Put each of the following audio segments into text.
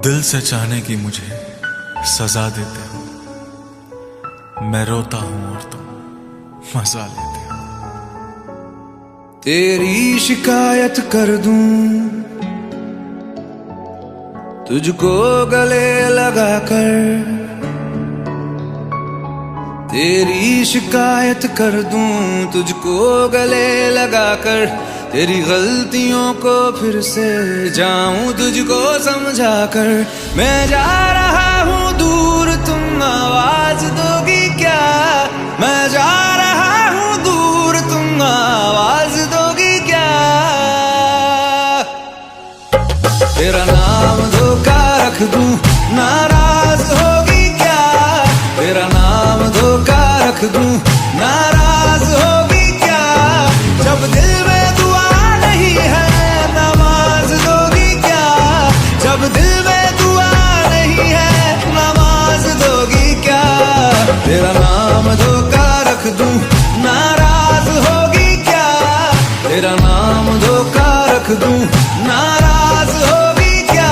दिल से चाहने की मुझे सजा देते हो। मैं रोता हूं और तुम मजा लेते हो। तेरी शिकायत कर दूं तुझको गले लगाकर, तेरी शिकायत कर दूं तुझको गले लगाकर, तेरी गलतियों को फिर से जाऊं तुझको समझाकर। मैं जा रहा हूं दूर, तुम आवाज दोगी क्या? मैं जा रहा हूं दूर, तुम आवाज दोगी क्या? तेरा नाम धोखा रख दूं, नाराज होगी क्या? तेरा नाम धोखा रख दूं, नाराज होगी क्या? जब दिल में दुआ नहीं है, नमाज दोगी क्या? जब दिल में दुआ नहीं है, नमाज दोगी क्या? तेरा नाम धोखा रख दूं, नाराज होगी क्या? तेरा नाम धोखा रख दूं, नाराज होगी क्या?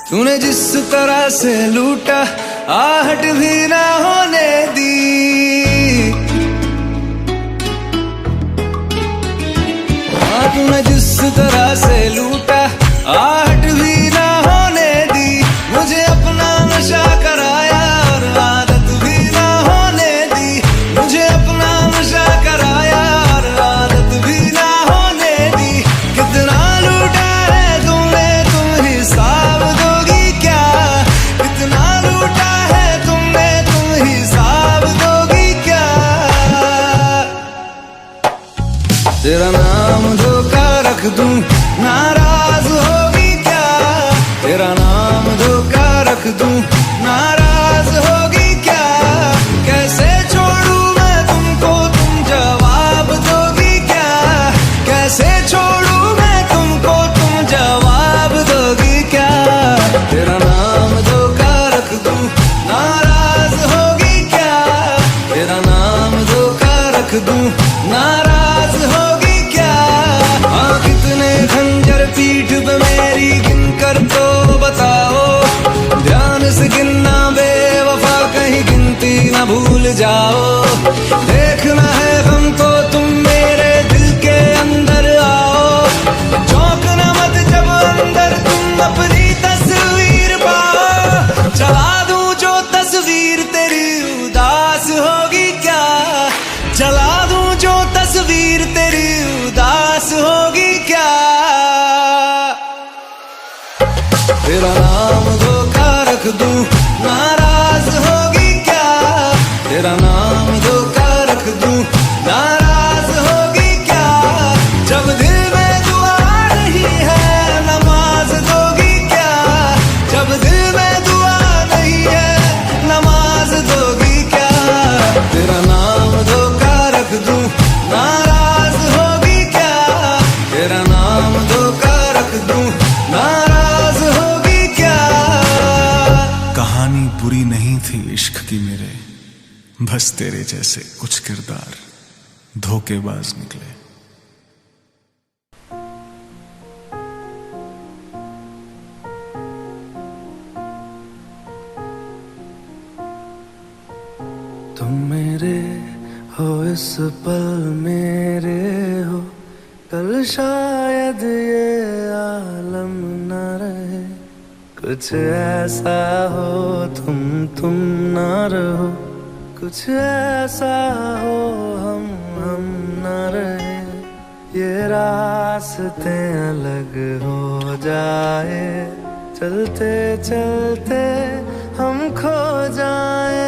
तूने जिस तरह से लूटा, आहट भी ना होने दी। हाँ, तूने जिस तरह से लूटा, आहट भी ना होने दी। मुझे अपना नशा कराया और आदत भी ना होने दी। मुझे अपना नशा कराया और आदत भी ना होने दी। कितना लूटा है तुमने, तुम हिसाब दोगी क्या? कितना लूटा है तुमने, तुम हिसाब दोगी क्या? तेरा नाम धोखा रख दूं, नाराज होगी क्या? तेरा नाम धोखा रख दूं, नाराज होगी क्या? कैसे छोड़ूं मैं तुमको, तुम जवाब दोगी क्या? कैसे छोड़ूं मैं तुमको, तुम जवाब दोगी क्या? तेरा नाम धोखा रख दूं, नाराज होगी क्या? तेरा नाम धोखा रख दूं, नाराज होगी क्या? हाँ, कितने खंजर पीठ पे मेरी गिनकर तो बताओ। ध्यान से गिनना बेवफा, कहीं गिनती ना भूल जाओ। देखना है हमको तुम मेरे दिल के अंदर आओ। चौंकना मत जब अंदर तुम अपनी तस्वीर पाओ। चला दूं जो तस्वीर तेरी उदास होगी क्या? चला दूं जो तस्वीर तेरी उदास होगी क्या? तेरा नाम धोखा रख दूं, नाराज होगी क्या? तेरा नाम धोखा रख दूं, नाराज होगी क्या? जब दिल में दुआ नहीं है, नमाज दोगी क्या? जब दिल में दुआ नहीं है, नमाज दोगी क्या? तेरा नाम धोखा रख दूं, नाराज होगी क्या? तेरा नाम धोखा रख दूं, नाराज होगी क्या? कहानी बुरी नहीं थी इश्क की मेरे, बस तेरे जैसे कुछ किरदार धोखेबाज निकले। तुम मेरे हो इस पल मेरे हो, कल शायद ये आलम न रहे। कुछ ऐसा हो तुम ना रहो, कुछ ऐसा हो हम ना रहे। ये रास्ते अलग हो जाए, चलते चलते हम खो जाए।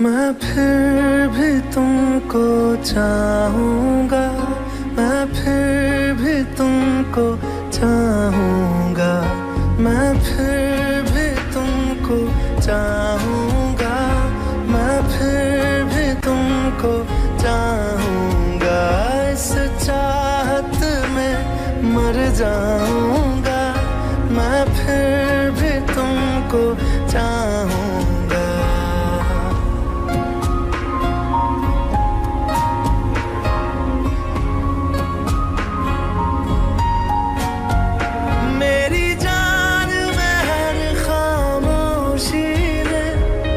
मैं फिर भी तुमको चाहूंगा, मैं फिर भी तुमको चाहूंगा, मैं फिर भी तुमको चाहूंगा, मैं फिर भी तुमको चाहूंगा। इस चाहत में मर जाऊंगा। तुमको चाहूंगा। मेरी जान में हर खामोशी में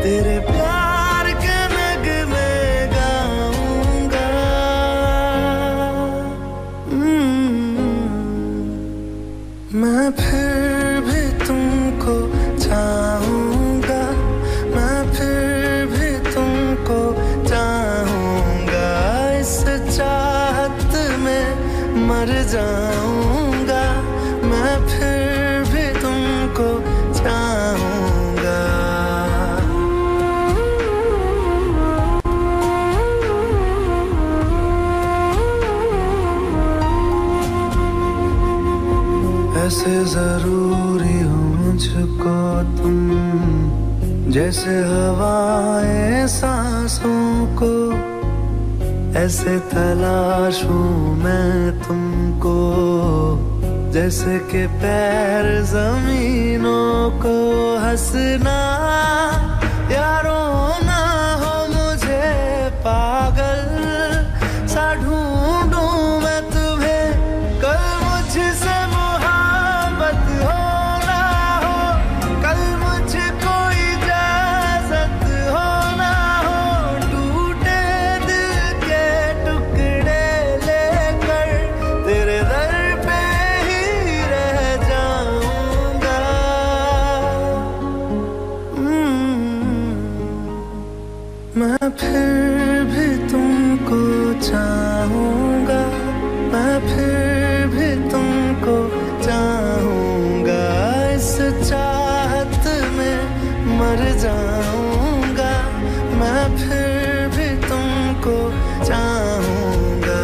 तेरे प्यार के नगमे गाऊंगा। मैं फिर भी तुमको चाहूंगा, मैं फिर भी तुमको चाहूंगा। इस चाहत में मर जाऊंगा, मैं फिर भी तुमको चाहूंगा। ऐसे जरूरी हो मुझको तुम, जैसे हवाएं सांसों को। ऐसे तलाशूं मैं तुमको, जैसे कि पैर जमीनों को। हंसना या रोना हो मुझे पागल सा ढूंढूं मैं तुम्हें। कल मुझसे मोहब्बत हो ना हो, कल मुझको इजाजत हो ना हो। टूटे दिल के टुकड़े लेकर तेरे दर पे ही रह जाऊंगा। मैं फिर भी तुमको चाहूंगा, मैं फिर भी तुमको चाहूंगा। इस चाहत में मर जाऊंगा, मैं फिर भी तुमको चाहूंगा।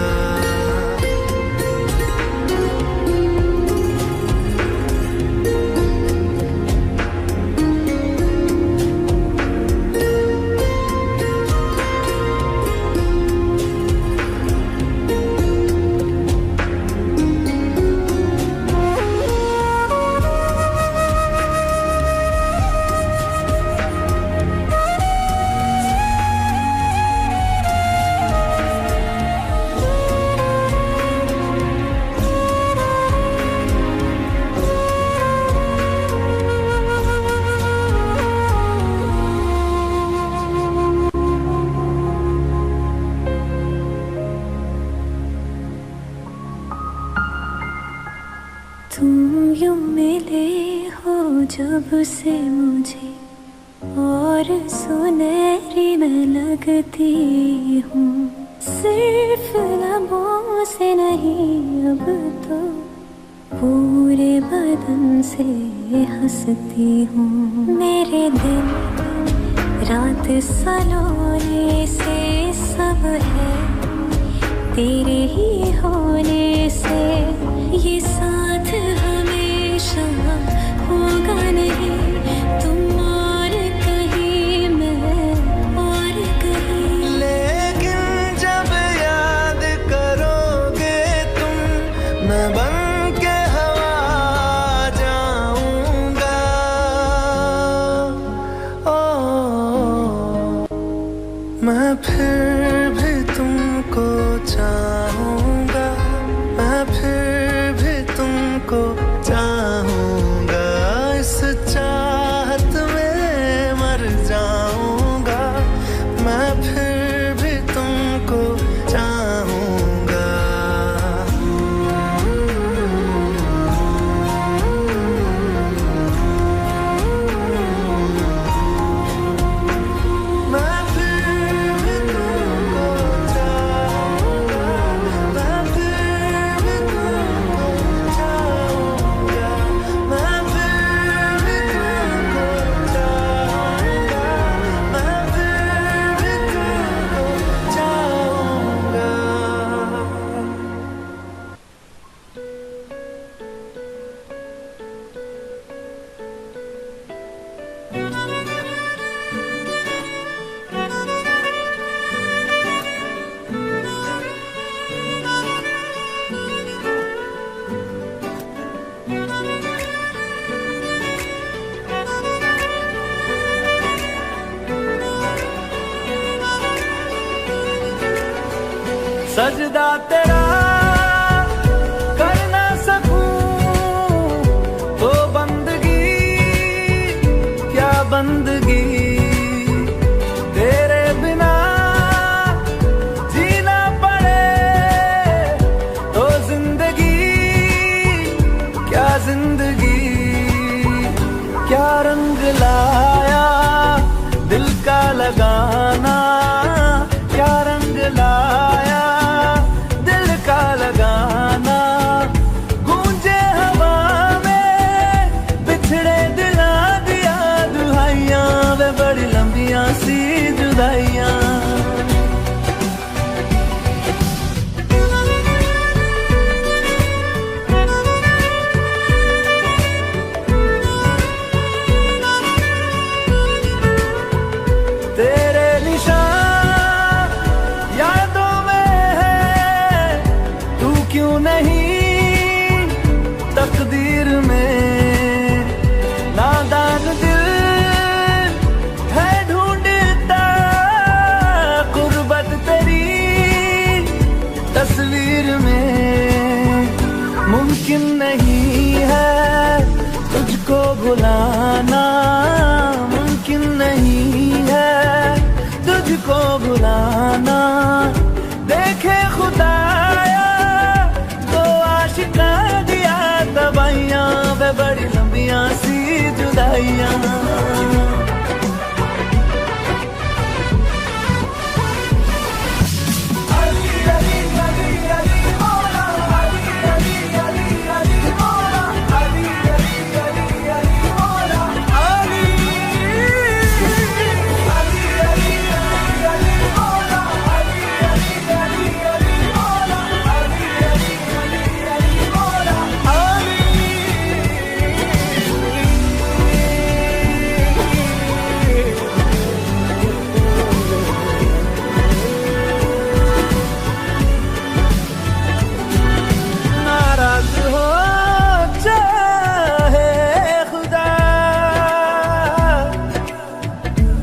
तुम यूं मिले हो जब से मुझे, और सुनहरी मैं लगती हूँ। सिर्फ लबों से नहीं अब तो पूरे बदन से हंसती हूँ। मेरे दिल रात सलोने से सब है तेरे ही होने से। ये साथ हमेशा होगा नहीं, तुम और कहीं मैं और कहीं। लेकिन जब याद करोगे तुम, मैं बन के हवा जाऊंगा। ओ मैं फिर भी तुमको चाहूंगा, मैं फिर भी तुमको चाहूंगा। इस सजदा तेरा कर ना सकूं तो बंदगी क्या बंदगी, तेरे बिना जीना पड़े तो जिंदगी क्या जिंदगी। क्या रंग लाया दिल का लगाना, क्या रंग लाया दिल का लगाना। गूंजे हवा में बिछड़े दिला दिया दुहाइयां, वे बड़ी लंबियां सी जुदाइयां। तेरे निशान यादों में है, तू क्यों नहीं तकदीर में। नादान दिल है ढूंढता गुर्बत तेरी तस्वीर में। मुमकिन नहीं है तुझको भुलाना, मुमकिन नहीं है तुझको भुलाना। देखे खुदाया तो आशिका दिया दवाइयां, वे बड़ी लंबियां सी जुदाइयां।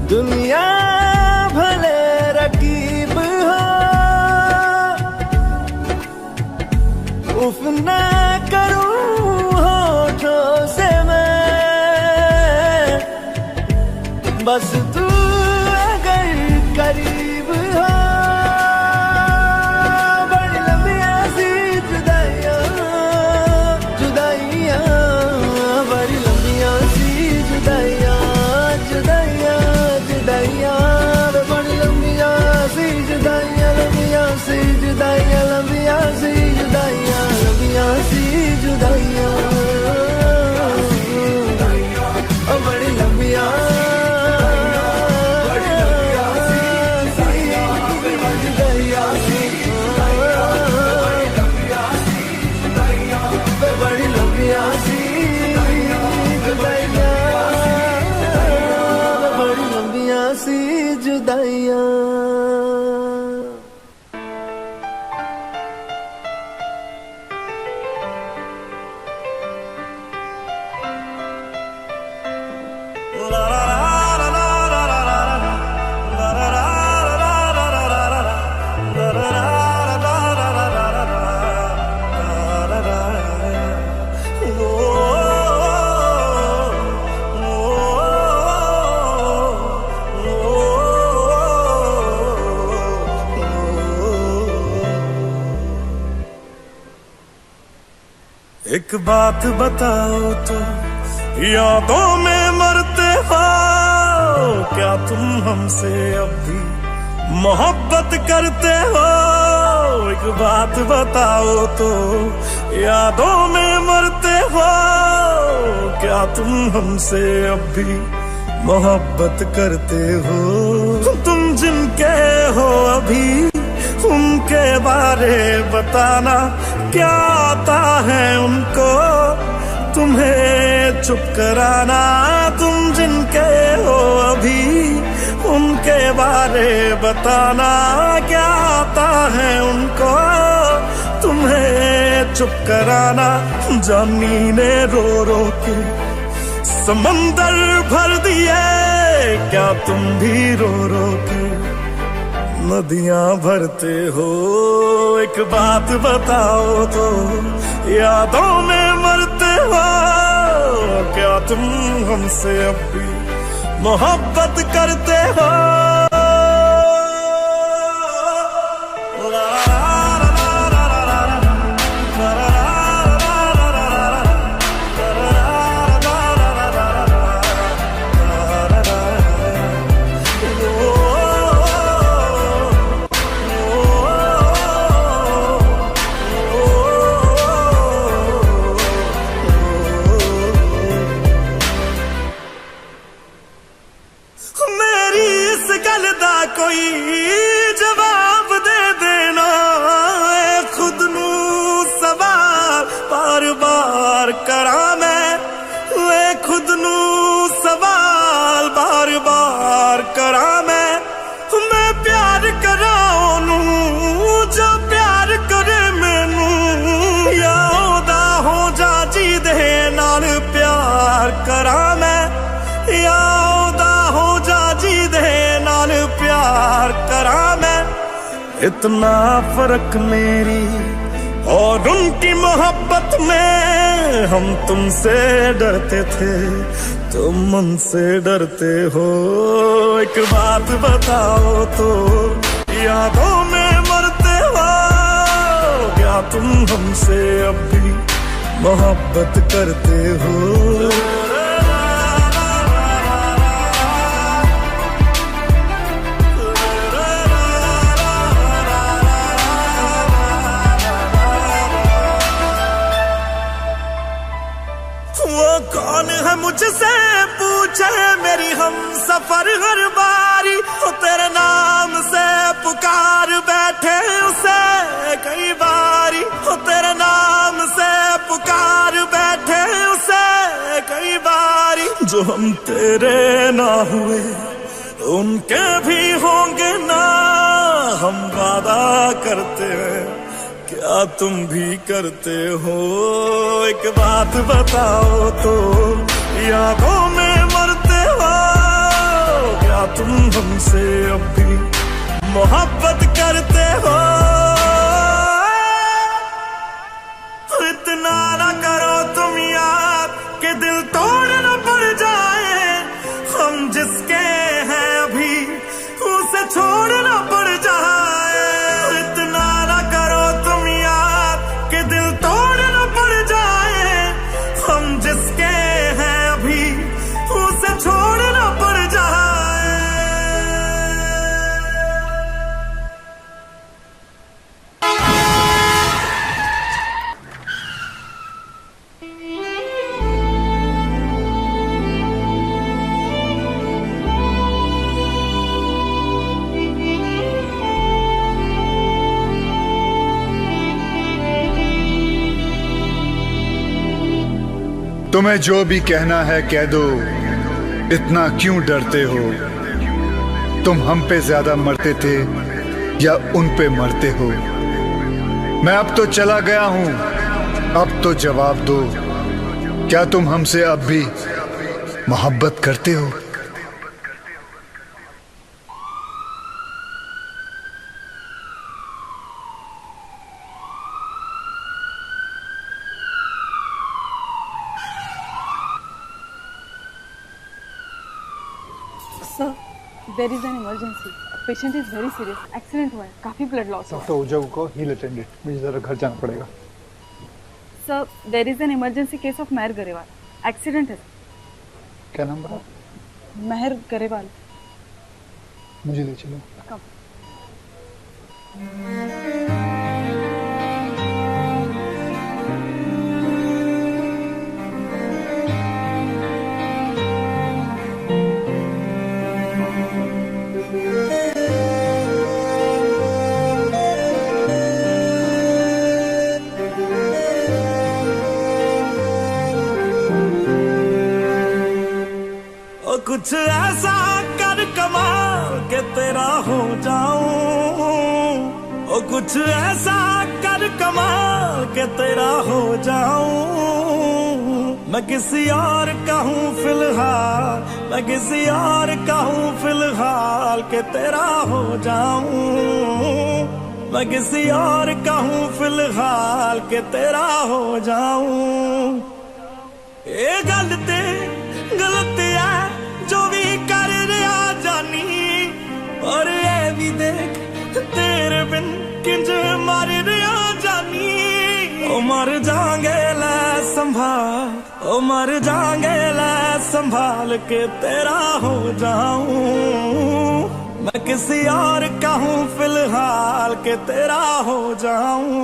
दुनिया भले रकीब हो, उफ ना करूं होठों से मैं, बस तू अगर करीब हो। बड़ी लंबियां सी जुदाइयां जुदाइयां, बड़ी लंबियां सी जुदाइयां जुदाइयां जुदाइयां, बड़ी लंबियां सी जुदाइयां, लंबियां सी जुदाइयां, लंबियां सी जुदाइयां, लंबियां सी जुदाइयां, बड़ी लंबियां सी जुदाइयां। एक बात बताओ तो यादों में मरते हो क्या तुम हमसे अब भी मोहब्बत करते हो? एक बात बताओ तो यादों में मरते हो क्या तुम हमसे अब भी मोहब्बत करते हो? तुम जिनके हो अभी उनके बारे बताना, क्या आता है उनको तुम्हें चुप कराना? तुम जिनके हो अभी उनके बारे बताना, क्या आता है उनको तुम्हें चुप कराना? जानी ने रो रो के समंदर भर दिए, क्या तुम भी रो रो के नदियां भरते हो। एक बात बताओ तो यादों में मरते हो, क्या तुम हमसे अब भी मोहब्बत करते हो? कोई जवाब दे देना, खुद नू सवाल बार बार करा मैं, खुद नू सवाल बार बार करा मैं प्यार करा ओनू जो प्यार करे मैनू, या ओदा हो जा जी दे नाल प्यार करा मैं, या ओदा हो जा जी दे नाल प्यार करा मैं। इतना फर्क मेरी और उनकी मोहब्बत में, हम तुमसे डरते थे तुम उनसे डरते हो। एक बात बताओ तो यादों में मरते हो, क्या तुम हमसे अब भी मोहब्बत करते हो? कौन है मुझसे पूछे मेरी हम सफर हर बारी, वो तेरे नाम से पुकार बैठे उसे कई बारी, वो तेरे नाम से पुकार बैठे उसे कई बारी। जो हम तेरे ना हुए उनके भी होंगे ना, हम वादा करते हैं क्या तुम भी करते हो? एक बात बताओ तो यादों में मरते हो, क्या तुम हमसे अब भी मोहब्बत करते हो? इतना ना करो तुम याद कि दिल तोड़ना पड़ जाए, हम जिसके हैं अभी उसे छोड़ना पड़ जाए। इतना ना करो तुम याद कि दिल तोड़ना पड़ जाए, हम जिसके हैं अभी उसे छोड़ना पड़ जाए। तुम्हें जो भी कहना है कह दो, इतना क्यों डरते हो? तुम हम पे ज्यादा मरते थे या उन पे मरते हो? मैं अब तो चला गया हूं, अब तो जवाब दो, क्या तुम हमसे अब भी मोहब्बत करते हो? Sir, there is an emergency. Patient is very serious. Accident हुआ है, काफी blood loss हुआ है. डॉक्टर ओझा को हील अटेंडेंट, मुझे जरा घर जाना पड़ेगा. Sir, there is an emergency case of Mehar Grewal. Accident है. क्या नाम बता? मेहर गरेवाल. मुझे ले चलो. कब? कुछ ऐसा कर कमाल के तेरा हो जाऊं, ओ ओ कुछ ऐसा कर कमाल के तेरा हो जाऊं। मैं किसी और का हूँ फिलहाल, मैं किसी और का हूँ फिलहाल के तेरा हो जाऊं। मैं किसी और का हूँ फिलहाल के तेरा हो जाऊं। ये गलत है जो भी कर रहा जानी, और ये भी देख तेरे बिन किंज मर रहा जानी। ओ मर जाएंगे लै संभाल, ओ मर जाएंगे लै संभाल के तेरा हो जाऊं। मैं किसी और का हूँ फिलहाल के तेरा हो जाऊं।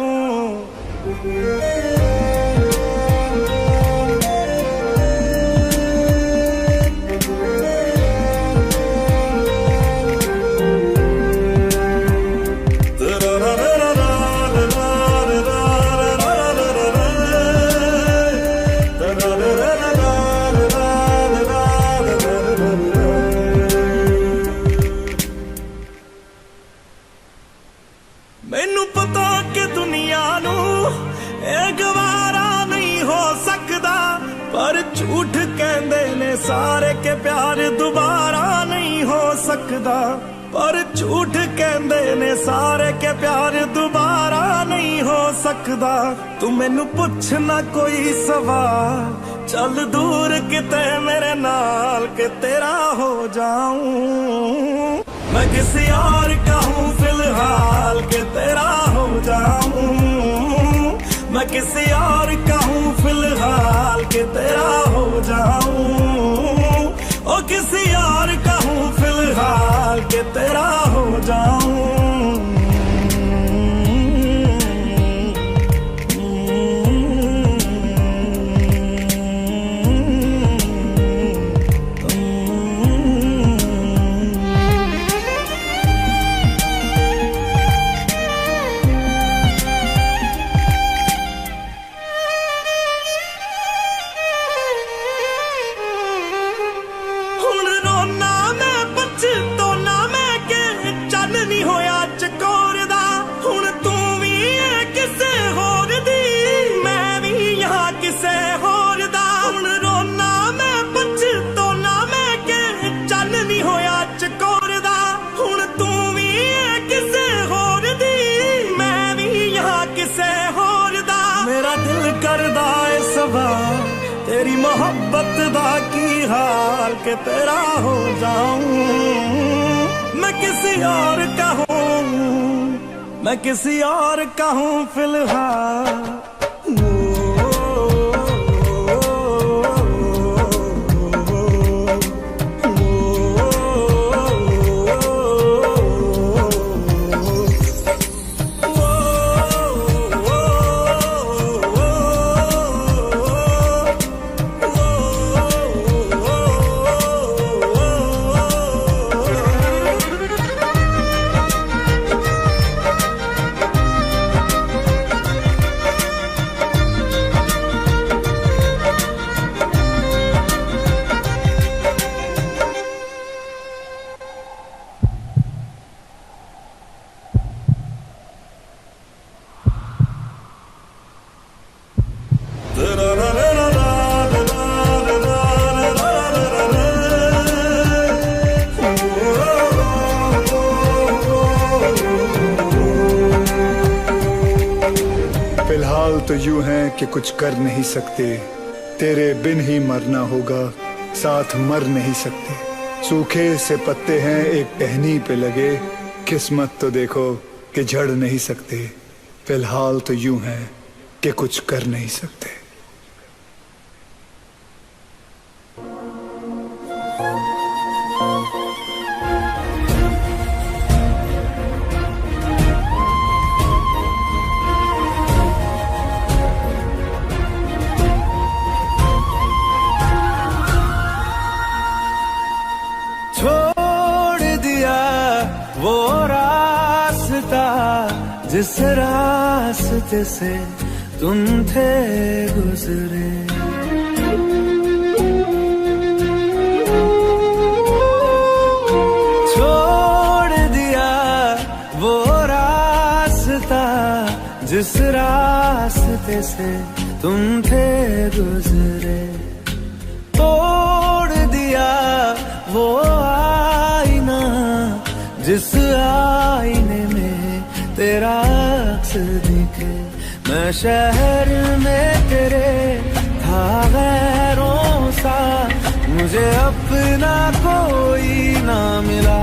मैनू पता कि दुनिया नू एक गवारा नहीं हो सकता, पर झूठ कहंदे ने सारे के प्यार दोबारा नहीं हो सकता। पर झूठ कहंदे ने सारे के प्यार दोबारा नहीं हो सकता। तू मैनू पुछ ना कोई सवाल, चल दूर किते मेरे नाल के तेरा हो जाऊं। मैं किसी और का हूँ फिलहाल के तेरा हो जाऊं। मैं किसी और का हूँ फिलहाल के तेरा हो जाऊं। ओ किसी और का हूँ फिलहाल के तेरा हो जाऊं। तेरी मोहब्बत दा की हाल के तेरा हो जाऊं। मैं किसी और का हूँ, मैं किसी और का हूँ फिलहाल। फिलहाल तो यूं है कि कुछ कर नहीं सकते, तेरे बिन ही मरना होगा, साथ मर नहीं सकते। सूखे से पत्ते हैं एक टहनी पे लगे, किस्मत तो देखो कि झड़ नहीं सकते। फिलहाल तो यूं है कि कुछ कर नहीं सकते। वो रास्ता जिस रास्ते से तुम थे गुजरे, छोड़ दिया वो रास्ता जिस रास्ते से तुम थे गुजरे, तोड़ दिया वो आईना जिस आईने में तेरा अक्स दिखे। मैं शहर में तेरे था गैरों सा, मुझे अपना कोई ना मिला।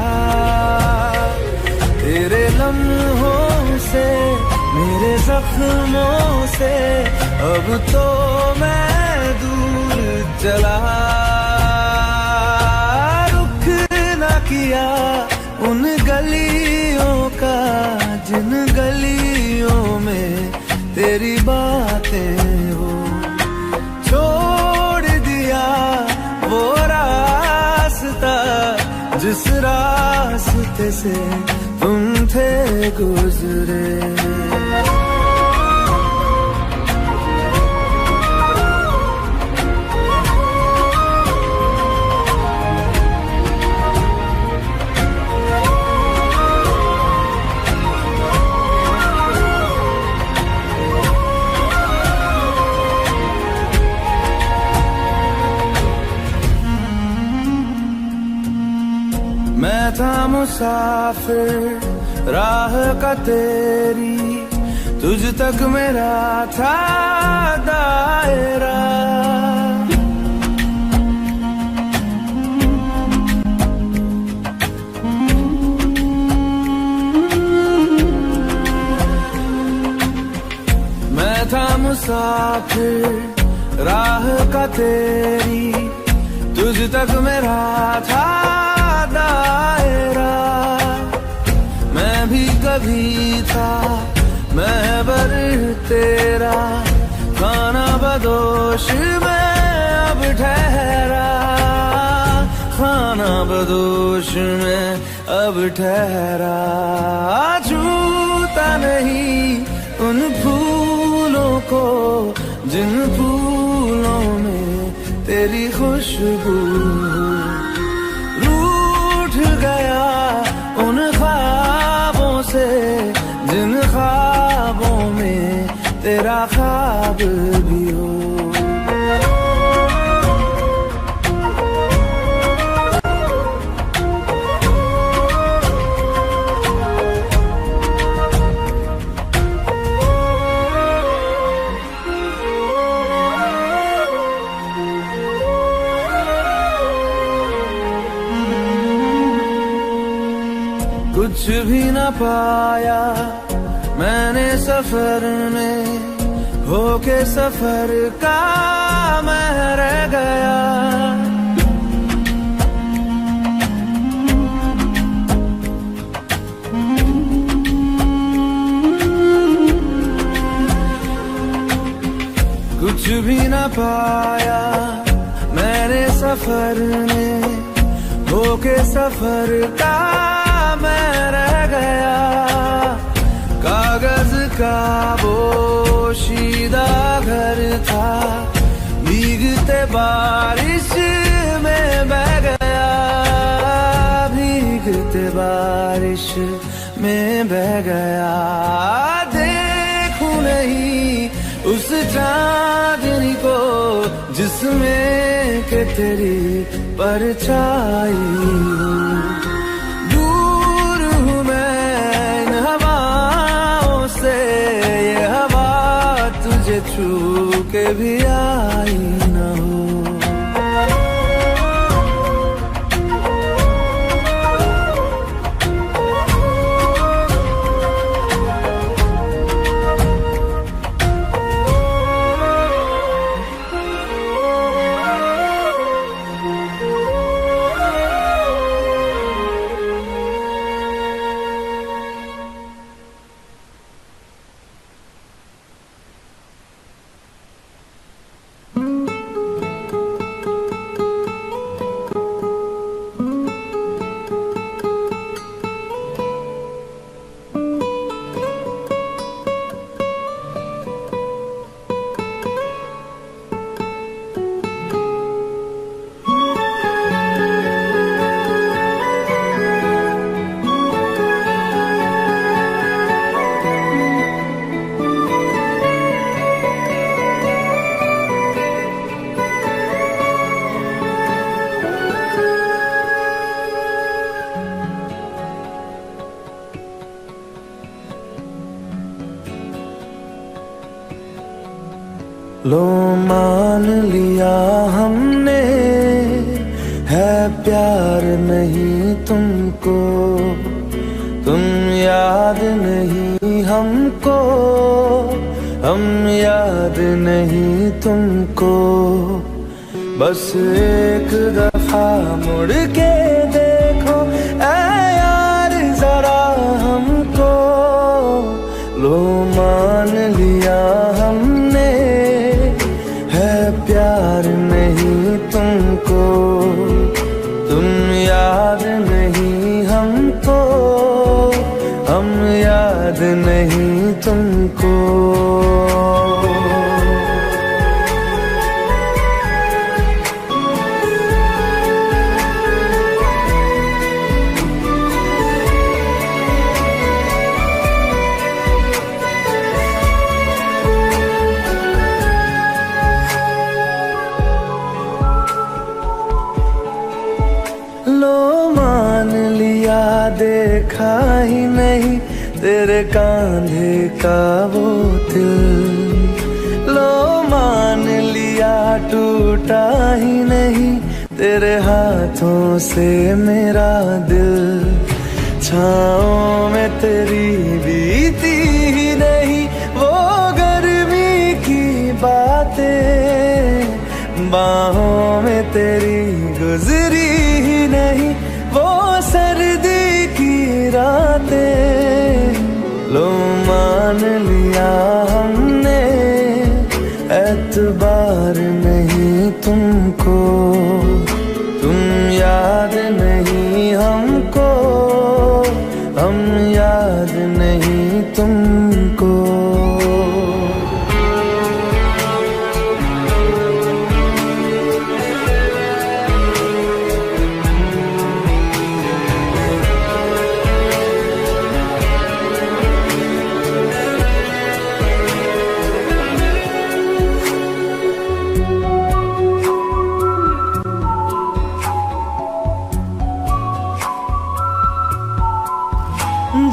तेरे लम्हों से मेरे जख्मों से अब तो मैं दूर चला। रुख ना किया उन गलियों का जिन गलियों में तेरी बातें हो। छोड़ दिया वो रास्ता जिस रास्ते से तुम थे गुजरे। मैं था मुसाफिर राह का तेरी, तुझ तक मेरा था दायरा। मैं था मुसाफिर राह का तेरी, तुझ तक मेरा था दायरा। मैं भी कभी था महबर तेरा, खाना बदोश में अब ठहरा। खाना बदोश में अब ठहरा। छूता नहीं उन फूलों को जिन फूलों में तेरी खुशबू। गया उन ख्वाबों से जिन ख्वाबों में तेरा ख्वाब भी हो। कुछ भी न पाया मैंने सफर में, होके सफर का मैं रह गया। कुछ भी न पाया मैंने सफर में, होके सफर का मैं रह गया। कागज का बोशीदा घर था, भीगते बारिश में बह गया। भीगते बारिश में बह गया। देखूं नहीं उस चांदनी को जिसमें के तेरी परछाई हो। छू के भी आई न हो। लो मान लिया हमने, है प्यार नहीं तुमको, तुम याद नहीं हमको, हम याद नहीं तुमको। बस एक दफा मुड़ के देखो ऐ यार जरा हमको, लो मान लिया हमने, है प्यार नहीं तुमको, तुम याद नहीं हमको, हम याद नहीं तुमको। देखा ही नहीं तेरे कांधे का वो दिल, लो मान लिया टूटा ही नहीं तेरे हाथों से मेरा दिल। छाँव में तेरी बीती ही नहीं वो गर्मी की बातें, बाहों में तेरी गुजरी ही नहीं वो सर्दी रातें। लो मान लिया हमने, एतबार नहीं तुमको, तुम याद नहीं हमको, हम याद नहीं तुमको।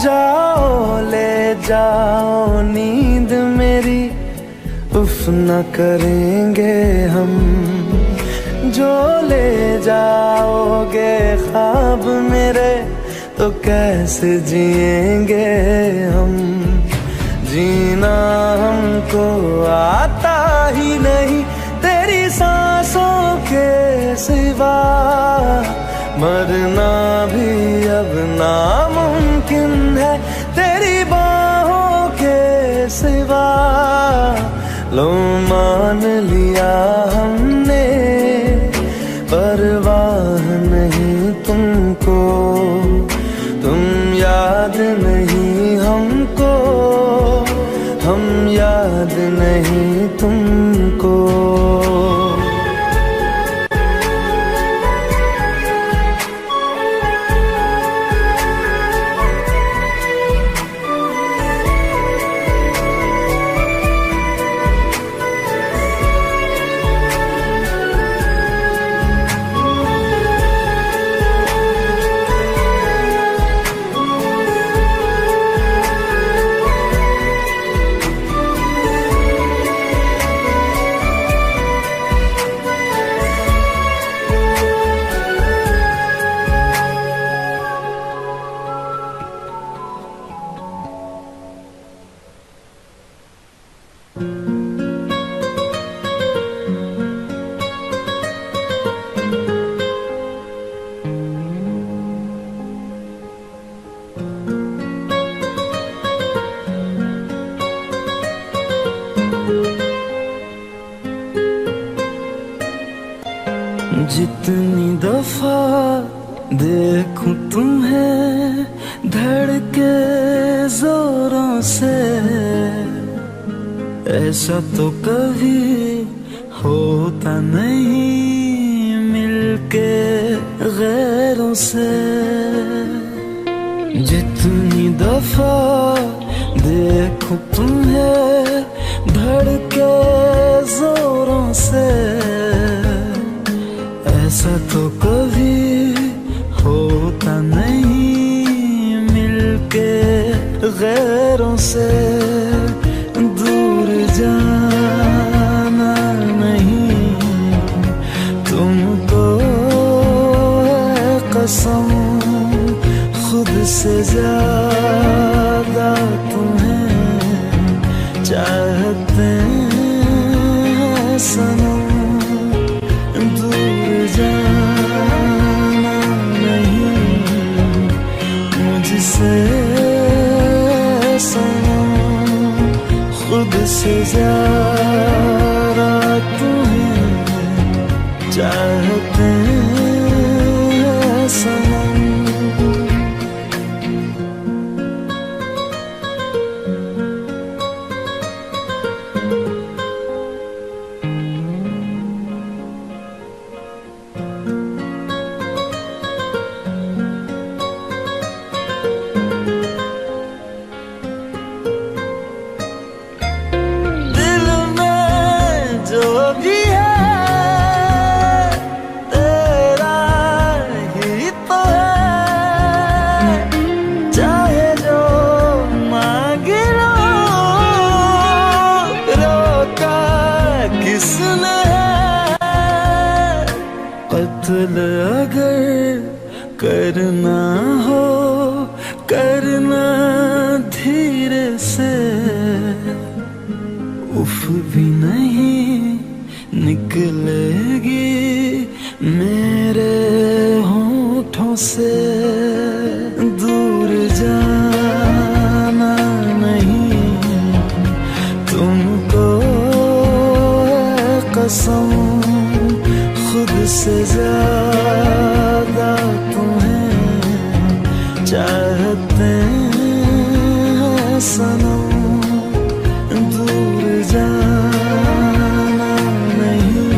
जाओ ले जाओ नींद मेरी, उफ न करेंगे हम, जो ले जाओगे ख्वाब मेरे तो कैसे जिएंगे हम। जीना हमको आता ही नहीं तेरी सांसों के सिवा, मरना भी अब नामुमकिन है तेरी बाहों के सिवा। लो मान लिया हमने, परवाह नहीं तुमको, तुम याद नहीं हमको, हम याद नहीं तुमको। जितनी दफा देखूं तुम्हें धड़के जोरों से, ऐसा तो कभी होता नहीं मिलके गैरों से। जितनी दफा देखूं तुम्हें धड़के जोरों से, ऐसा तो कभी होता नहीं मिलके गैरों से। दूर जाना कसम खुद से ज्यादा तुम्हें चाहते हैं सनम। दूर जाना नहीं मुझसे सनम, खुद से ज्यादा तुम्हें चाहते हैं सनम। कत्ल अगर करना हो करना धीरे से, उफ भी नहीं निकलेगी मेरे होठों से। दूर जाना नहीं तुमको कसम, खुद से ज्यादा तुम्हें चाहते हैं सनम। दूर जाना नहीं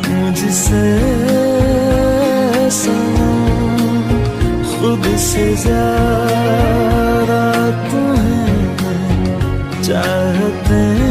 मुझसे सनम, खुद से ज्यादा तुम्हें चाहते हैं।